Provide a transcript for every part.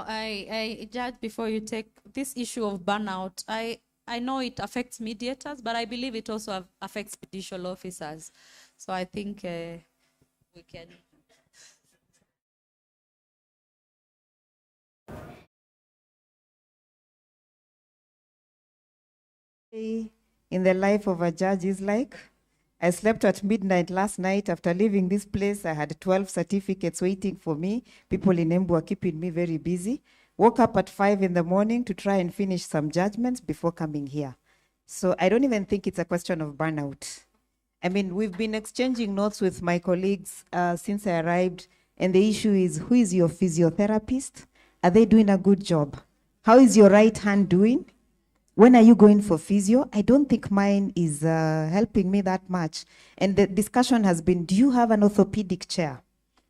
Judge, before you take this issue of burnout, I know it affects mediators, but I believe it also affects judicial officers. So I think we can. In the life of a judge is like, I slept at midnight last night. After leaving this place, I had 12 certificates waiting for me. People in Embu are keeping me very busy. Woke up at 5 in the morning to try and finish some judgments before coming here. So I don't even think it's a question of burnout. I mean, we've been exchanging notes with my colleagues since I arrived, and the issue is, who is your physiotherapist? Are they doing a good job? How is your right hand doing? When are you going for physio? I don't think mine is helping me that much. And the discussion has been, do you have an orthopedic chair?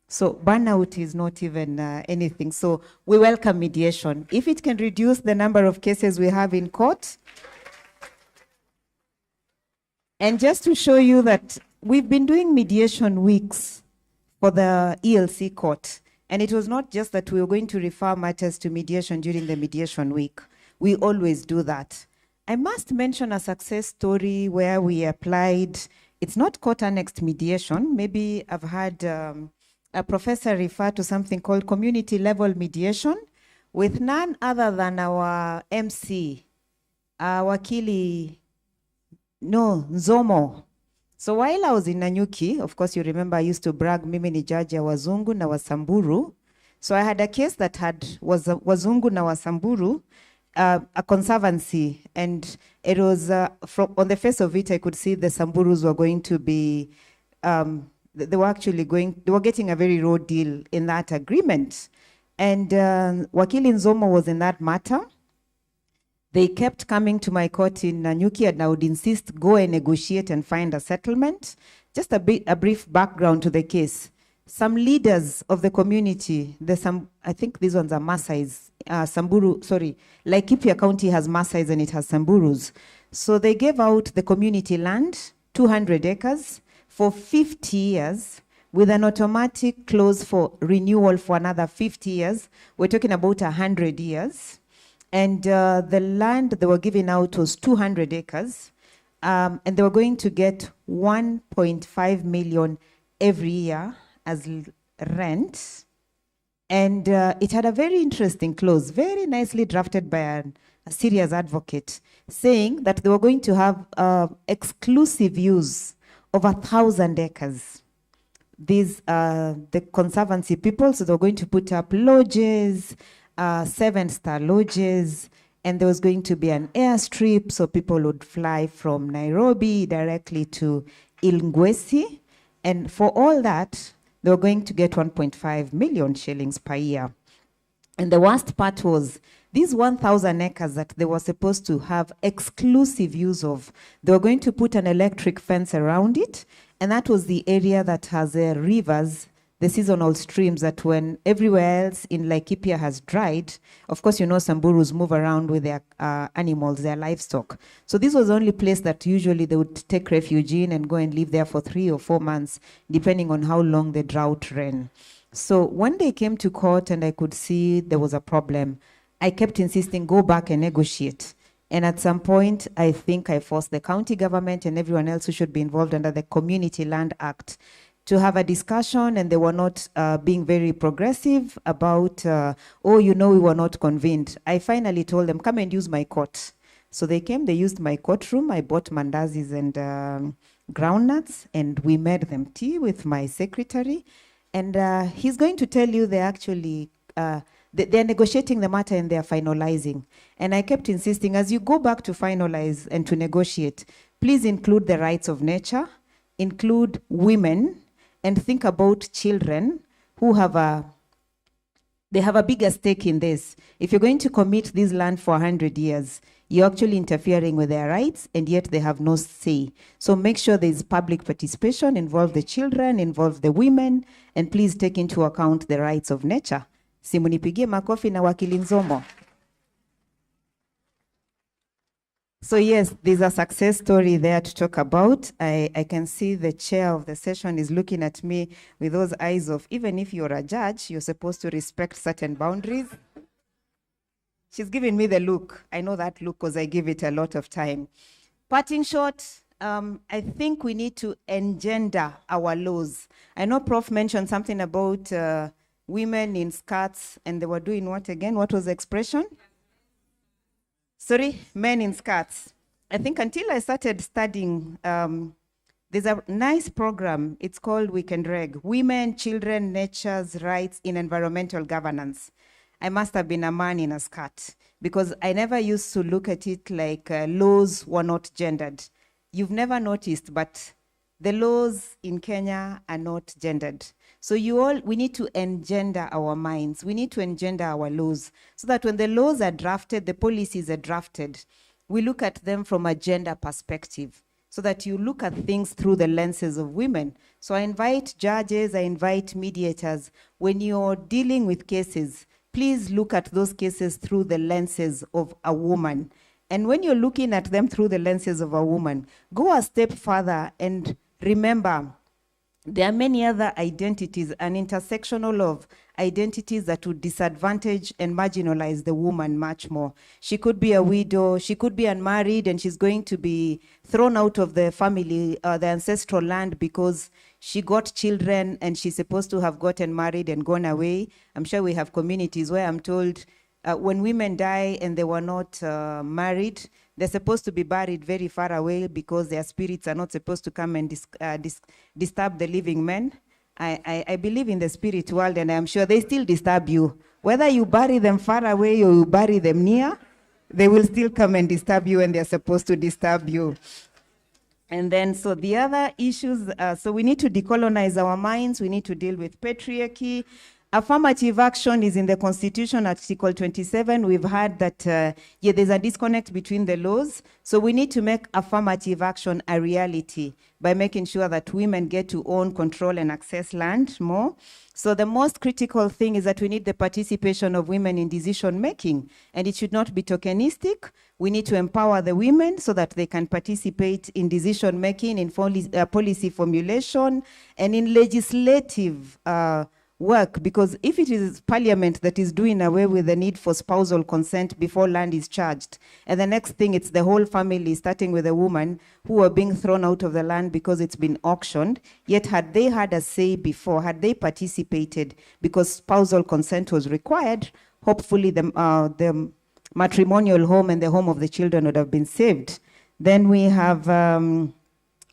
So burnout is not even anything. So we welcome mediation. If it can reduce the number of cases we have in court. And just to show you that we've been doing mediation weeks for the ELC court. And it was not just that we were going to refer matters to mediation during the mediation week. We always do that. I must mention a success story where we applied. It's not court-annexed mediation. Maybe I've had a professor refer to something called community-level mediation with none other than our MC, Wakili, Nzomo. So while I was in Nanyuki, of course you remember I used to brag mimi ni jaji ya Wazungu na Wasamburu. So I had a case that was Wazungu na Wasamburu, a conservancy, and it was on the face of it, I could see the Samburus were going to be, they were getting a very raw deal in that agreement. And Wakili Nzomo was in that matter. They kept coming to my court in Nanyuki, and I would insist, go and negotiate and find a settlement. Just a brief background to the case. Some leaders of the community, I think these ones are Maasais, Samburu, sorry, Laikipia County has Maasais and it has Samburus. So they gave out the community land, 200 acres, for 50 years, with an automatic clause for renewal for another 50 years. We're talking about 100 years. And the land they were giving out was 200 acres. And they were going to get 1.5 million every year as rent. And it had a very interesting clause, very nicely drafted by a serious advocate, saying that they were going to have exclusive use of 1,000 acres. These are the conservancy people, so they were going to put up lodges, 7-star lodges, and there was going to be an airstrip, so people would fly from Nairobi directly to Ilngwesi. And for all that, they were going to get 1.5 million shillings per year. And the worst part was these 1,000 acres that they were supposed to have exclusive use of, they were going to put an electric fence around it. And that was the area that has rivers, the seasonal streams, that when everywhere else in Laikipia has dried, of course, you know, Samburus move around with their animals, their livestock. So this was the only place that usually they would take refuge in and go and live there for 3 or 4 months, depending on how long the drought ran. So when they came to court and I could see there was a problem, I kept insisting, go back and negotiate. And at some point, I think I forced the county government and everyone else who should be involved under the Community Land Act to have a discussion, and they were not being very progressive about, oh, you know, we were not convened. I finally told them, come and use my court. So they came, they used my courtroom. I bought mandazis and groundnuts, and we made them tea with my secretary. And he's going to tell you they actually, they're negotiating the matter and they're finalizing. And I kept insisting, as you go back to finalize and to negotiate, please include the rights of nature, include women, and think about children who have a bigger stake in this. If you're going to commit this land for 100 years, you're actually interfering with their rights, and yet they have no say. So make sure there's public participation, involve the children, involve the women, and please take into account the rights of nature. Simunipigie makofi na Wakili Nzomo. So yes, there's a success story there to talk about. I can see the chair of the session is looking at me with those eyes of, even if you're a judge, you're supposed to respect certain boundaries. She's giving me the look. I know that look because I give it a lot of time. Parting short, I think we need to engender our laws. I know Prof mentioned something about women in skirts, and they were doing what again? What was the expression? Sorry, men in skirts. I think until I started studying, there's a nice program. It's called Weekend Reg, Women, Children, Nature's Rights in Environmental Governance. I must have been a man in a skirt because I never used to look at it like laws were not gendered. You've never noticed, but the laws in Kenya are not gendered. So we need to engender our minds. We need to engender our laws so that when the laws are drafted, the policies are drafted, we look at them from a gender perspective so that you look at things through the lenses of women. So I invite judges, I invite mediators, when you're dealing with cases, please look at those cases through the lenses of a woman. And when you're looking at them through the lenses of a woman, go a step further and remember there are many other identities, an intersectional of identities that would disadvantage and marginalize the woman much more. She could be a widow, she could be unmarried, and she's going to be thrown out of the family, the ancestral land, because she got children and she's supposed to have gotten married and gone away. I'm sure we have communities where I'm told when women die and they were not married, they're supposed to be buried very far away because their spirits are not supposed to come and disturb the living men. I believe in the spirit world, and I'm sure they still disturb you. Whether you bury them far away or you bury them near, they will still come and disturb you, and they're supposed to disturb you. And then, so the other issues, so we need to decolonize our minds. We need to deal with patriarchy. Affirmative action is in the Constitution, Article 27. We've heard that, there's a disconnect between the laws. So we need to make affirmative action a reality by making sure that women get to own, control, and access land more. So the most critical thing is that we need the participation of women in decision making, and it should not be tokenistic. We need to empower the women so that they can participate in decision making, in policy formulation, and in legislative work, because if it is parliament that is doing away with the need for spousal consent before land is charged, and the next thing it's the whole family, starting with the woman, who are being thrown out of the land because it's been auctioned, yet had they had a say before, had they participated because spousal consent was required, hopefully the matrimonial home and the home of the children would have been saved. Then we have,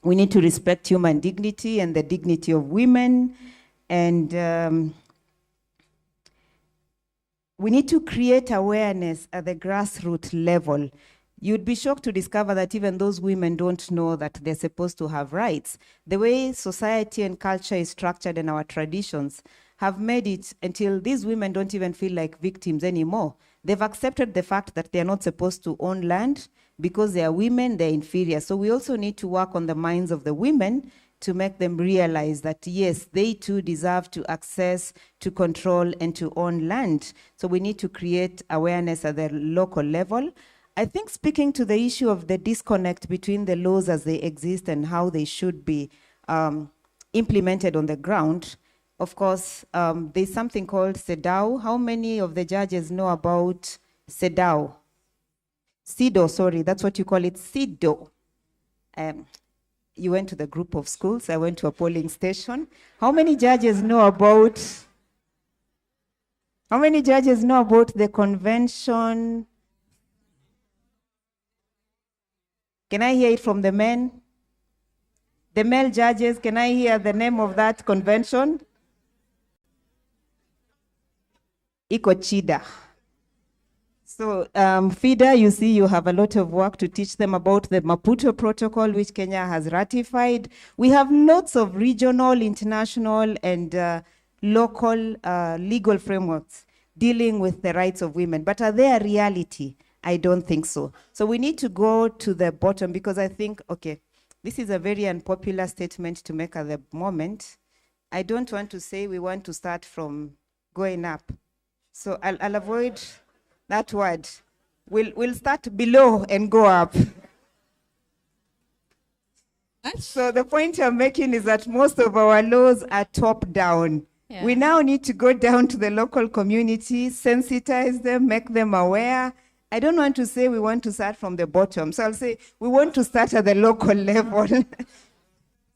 we need to respect human dignity and the dignity of women. And we need to create awareness at the grassroots level. You'd be shocked to discover that even those women don't know that they're supposed to have rights. The way society and culture is structured and our traditions have made it until these women don't even feel like victims anymore. They've accepted the fact that they're not supposed to own land because they are women, they're inferior. So we also need to work on the minds of the women to make them realize that, yes, they too deserve to access, to control, and to own land. So we need to create awareness at the local level. I think speaking to the issue of the disconnect between the laws as they exist and how they should be implemented on the ground, of course, there's something called CEDAW. How many of the judges know about CEDAW? CEDAW, sorry, that's what you call it, CEDAW. You went to the group of schools, I went to a polling station. How many judges know about the convention? Can I hear it from the men? The male judges, can I hear the name of that convention? Iko Chida. So FIDA, you see, you have a lot of work to teach them about the Maputo Protocol, which Kenya has ratified. We have lots of regional, international, and local legal frameworks dealing with the rights of women. But are they a reality? I don't think so. So we need to go to the bottom, because I think, okay, this is a very unpopular statement to make at the moment. I don't want to say we want to start from going up. So I'll avoid that word. We'll start below and go up. So the point I'm making is that most of our laws are top down. Yeah. We now need to go down to the local community, sensitize them, make them aware. I don't want to say we want to start from the bottom. So I'll say we want to start at the local level.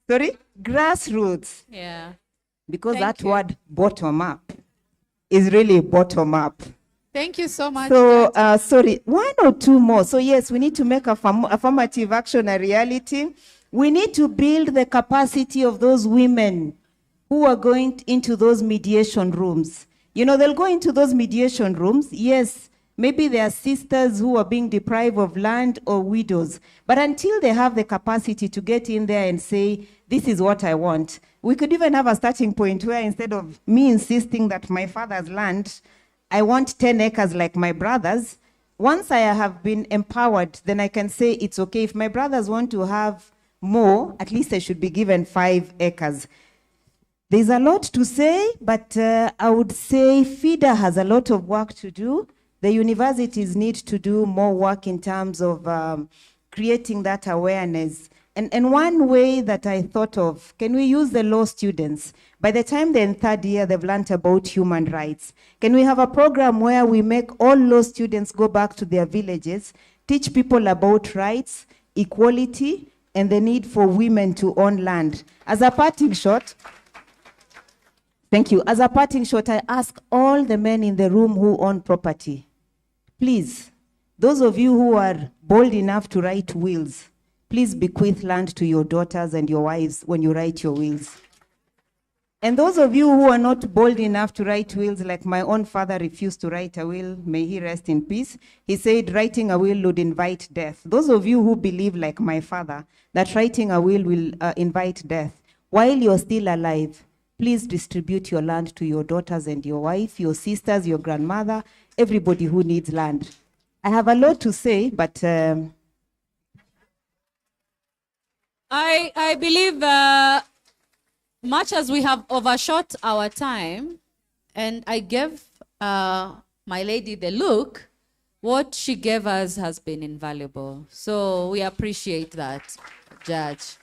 Sorry? Grassroots. Yeah. Because Thank that you. word bottom up is really bottom up. Thank you so much. So, Judge. sorry, one or two more. So yes, we need to make affirmative action a reality. We need to build the capacity of those women who are going into those mediation rooms. You know, they'll go into those mediation rooms. Yes, maybe they are sisters who are being deprived of land or widows. But until they have the capacity to get in there and say, this is what I want. We could even have a starting point where instead of me insisting that my father's land, I want 10 acres like my brothers. Once I have been empowered, then I can say it's okay. If my brothers want to have more, at least I should be given 5 acres. There's a lot to say, but I would say FIDA has a lot of work to do. The universities need to do more work in terms of creating that awareness. And one way that I thought of, can we use the law students? By the time they're in 3rd year, they've learned about human rights. Can we have a program where we make all law students go back to their villages, teach people about rights, equality, and the need for women to own land? As a parting shot, thank you. As a parting shot, I ask all the men in the room who own property, please, those of you who are bold enough to write wills, please bequeath land to your daughters and your wives when you write your wills. And those of you who are not bold enough to write wills, like my own father refused to write a will, may he rest in peace. He said writing a will would invite death. Those of you who believe, like my father, that writing a will invite death, while you're still alive, please distribute your land to your daughters and your wife, your sisters, your grandmother, everybody who needs land. I have a lot to say, but I believe much as we have overshot our time, and I gave my lady the look, what she gave us has been invaluable. So we appreciate that, Judge.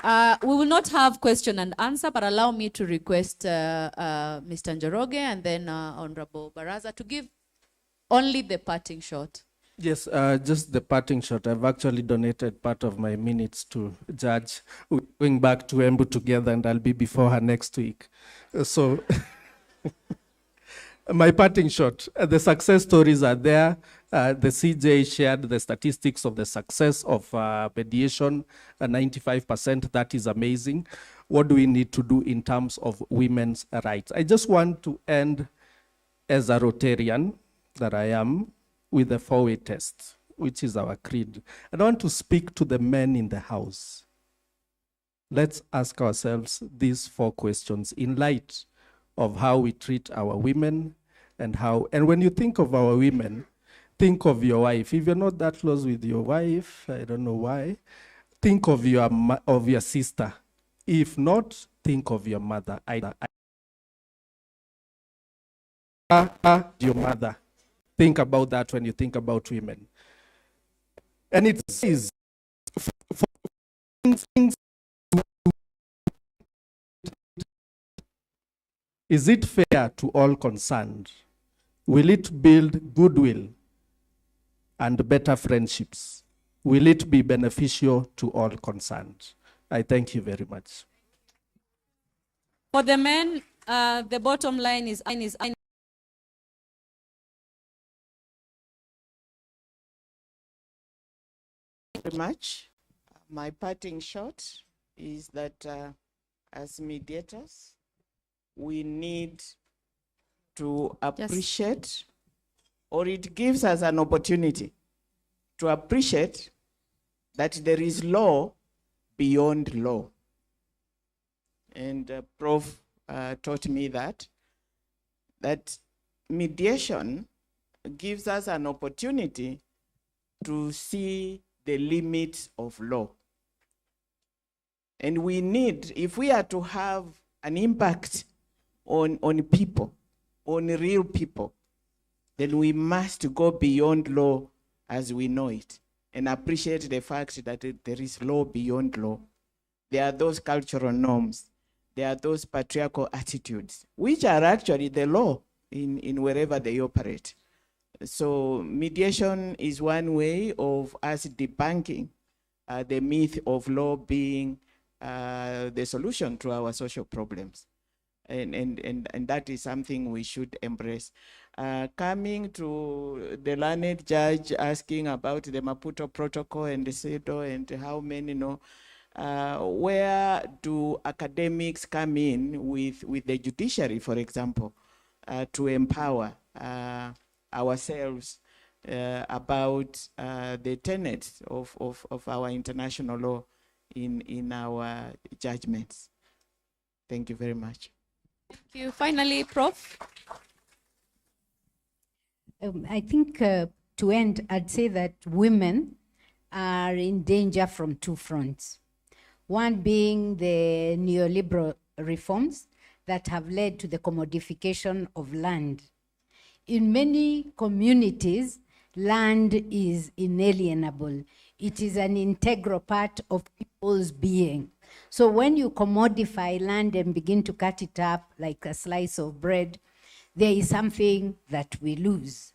We will not have question and answer, but allow me to request Mr. Njoroge and then Honorable Baraza to give only the parting shot. Yes, just the parting shot. I've actually donated part of my minutes to Judge. We're going back to Embu together, and I'll be before her next week. So my parting shot, the success stories are there. The CJ shared the statistics of the success of mediation, 95%. That is amazing. What do we need to do in terms of women's rights? I just want to end as a Rotarian that I am, with the 4-way test, which is our creed. I want to speak to the men in the house. Let's ask ourselves these 4 questions in light of how we treat our women and when you think of our women, think of your wife. If you're not that close with your wife, I don't know why, think of your sister. If not, think of your mother. Your mother. Think about that when you think about women. And it says, is it fair to all concerned? Will it build goodwill and better friendships? Will it be beneficial to all concerned? I thank you very much. For the men, the bottom line is very much. My parting shot is that as mediators, we need to appreciate, or it gives us an opportunity to appreciate that there is law beyond law. And Prof taught me that mediation gives us an opportunity to see the limits of law. And we need, if we are to have an impact on people, on real people, then we must go beyond law as we know it and appreciate the fact that there is law beyond law. There are those cultural norms. there are those patriarchal attitudes, which are actually the law in wherever they operate. So mediation is one way of us debunking the myth of law being the solution to our social problems. And that is something we should embrace. Coming to the learned judge asking about the Maputo Protocol and the CEDAW and how many know, where do academics come in with the judiciary, for example, to empower ourselves about the tenets of our international law in our judgments? Thank you very much. Thank you. Finally, Prof. I think to end, I'd say that women are in danger from two fronts. One being the neoliberal reforms that have led to the commodification of land. In many communities, land is inalienable. It is an integral part of people's being. So when you commodify land and begin to cut it up like a slice of bread, there is something that we lose.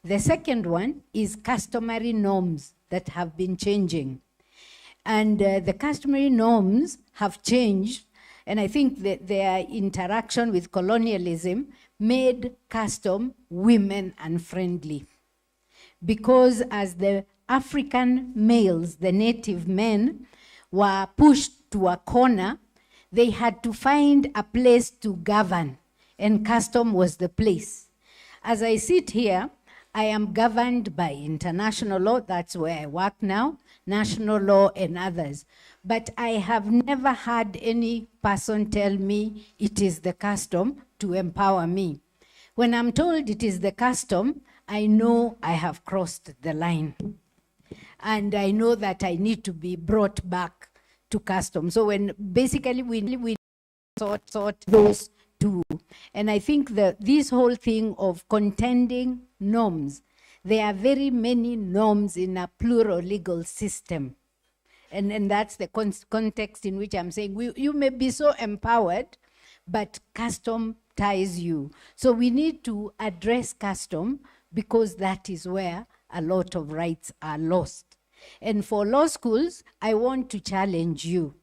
The second one is customary norms that have been changing. And the customary norms have changed, and I think that their interaction with colonialism made custom women unfriendly. Because as the African males, the native men, were pushed to a corner, they had to find a place to govern, and custom was the place. As I sit here, I am governed by international law, that's where I work now, national law and others. But I have never had any person tell me it is the custom to empower me. When I'm told it is the custom, I know I have crossed the line. And I know that I need to be brought back to custom. So when basically we sort those two. And I think that this whole thing of contending norms, there are very many norms in a plural legal system. And that's the context in which I'm saying you may be so empowered, but custom ties you. So we need to address custom because that is where a lot of rights are lost. And for law schools, I want to challenge you.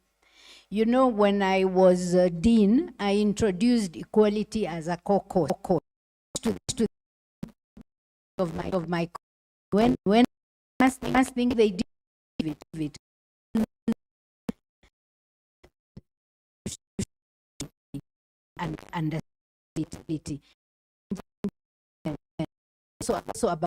You know, when I was dean, I introduced equality as a core course of my when first thing they did it and understandability. So about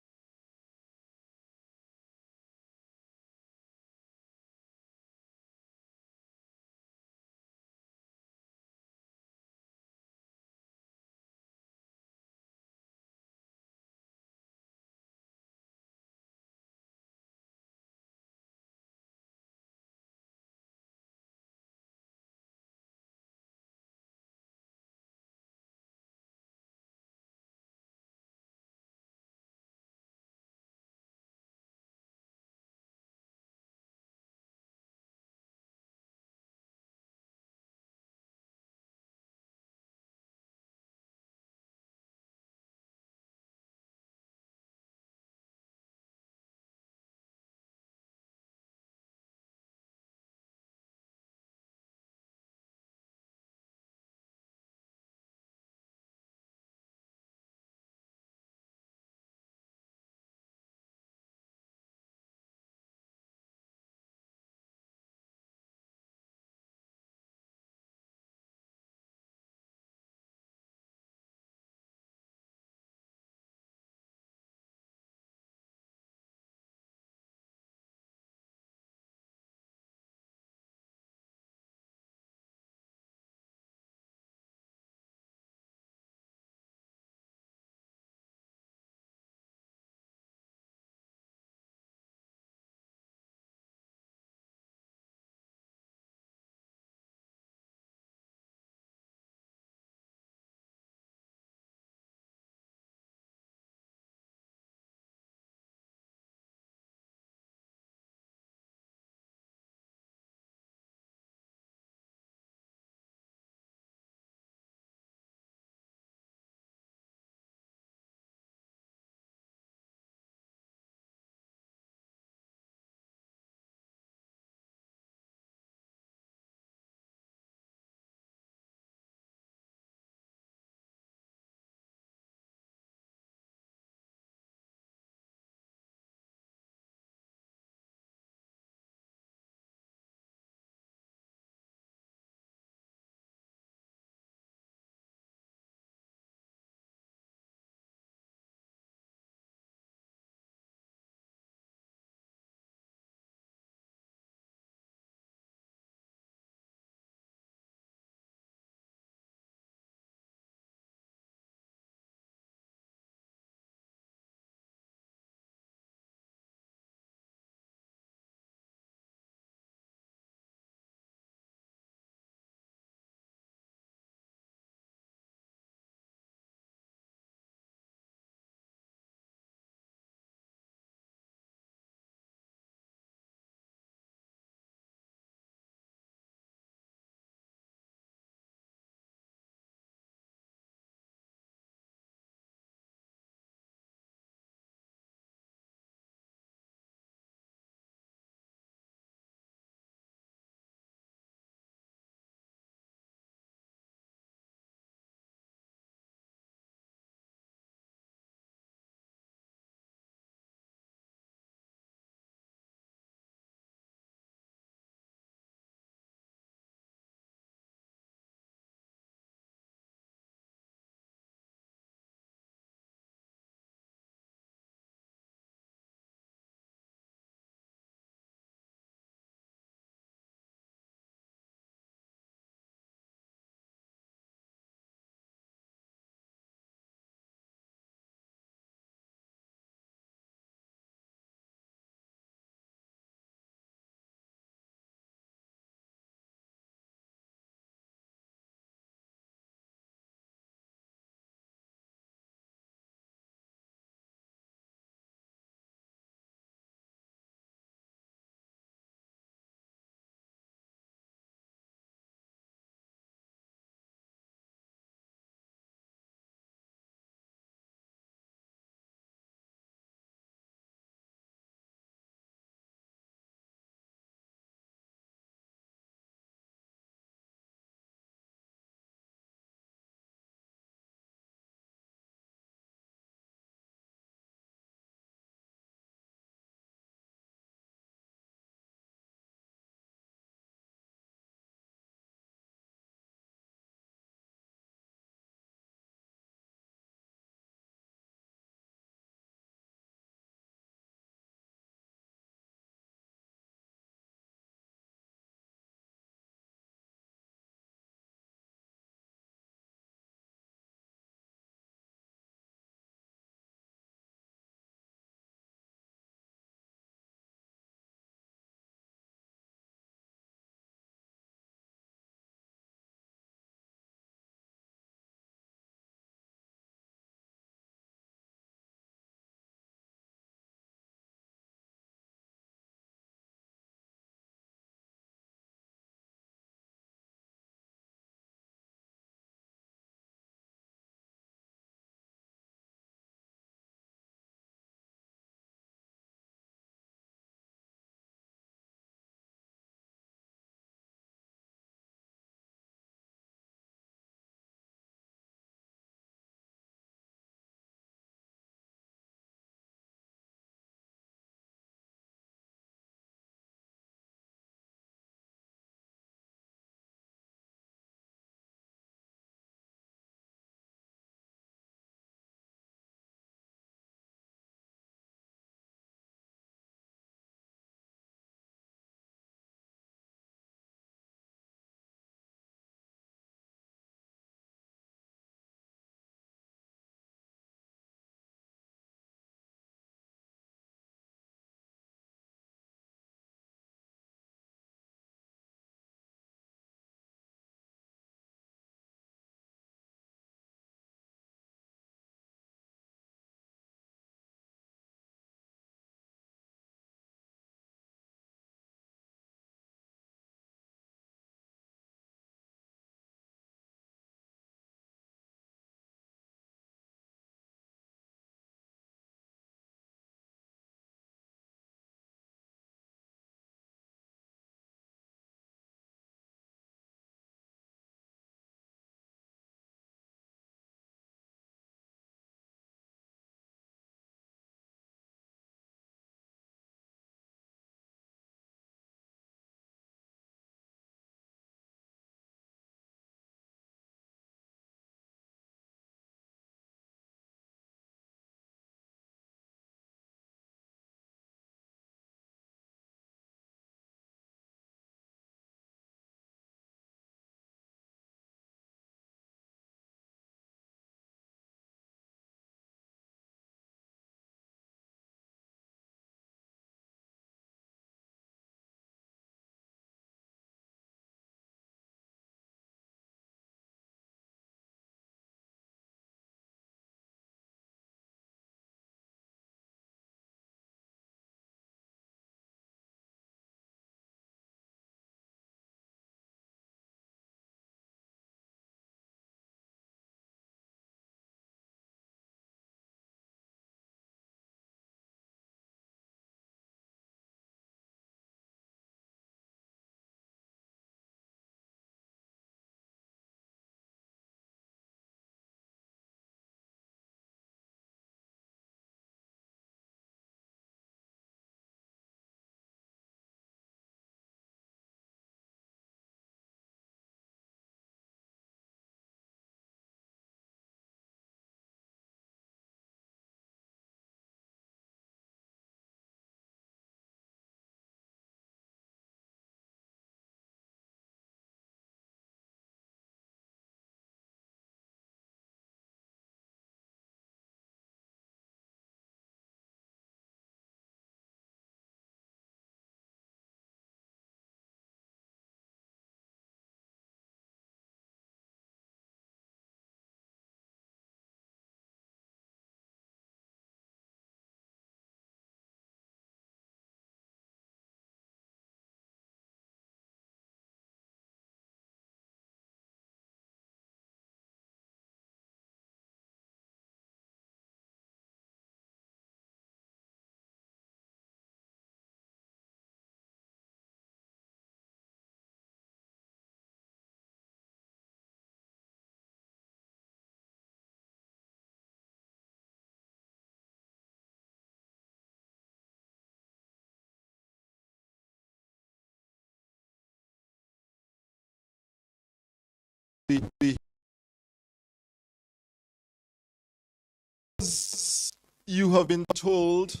As you have been told,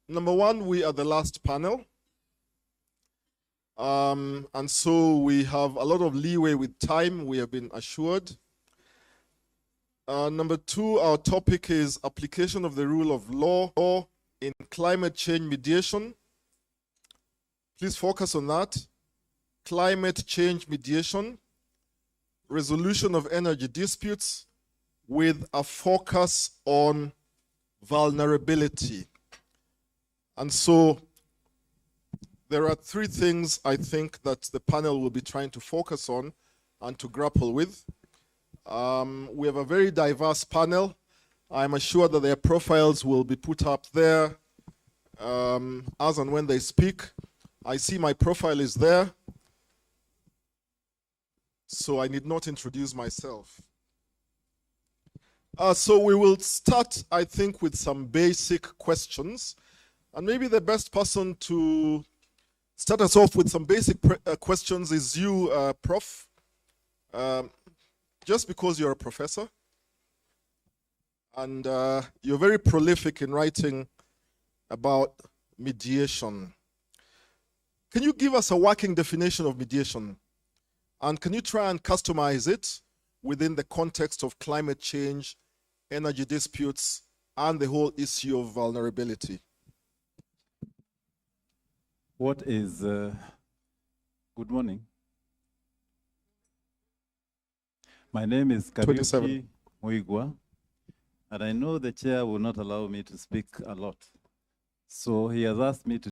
number one, we are the last panel. And so we have a lot of leeway with time, we have been assured. Number two, our topic is application of the rule of law in climate change mediation. Please focus on that. Climate change mediation, resolution of energy disputes with a focus on vulnerability. And so there are three things I think that the panel will be trying to focus on and to grapple with. We have a very diverse panel. I'm assured that their profiles will be put up there as and when they speak. I see my profile is there, so I need not introduce myself. So we will start, I think, with some basic questions. And maybe the best person to start us off with some basic questions is you, Prof. Just because you're a professor and you're very prolific in writing about mediation. Can you give us a working definition of mediation? And can you try and customize it within the context of climate change, energy disputes, and the whole issue of vulnerability? What is, good morning. My name is Kariuki Muigwa, and I know the chair will not allow me to speak a lot. So he has asked me to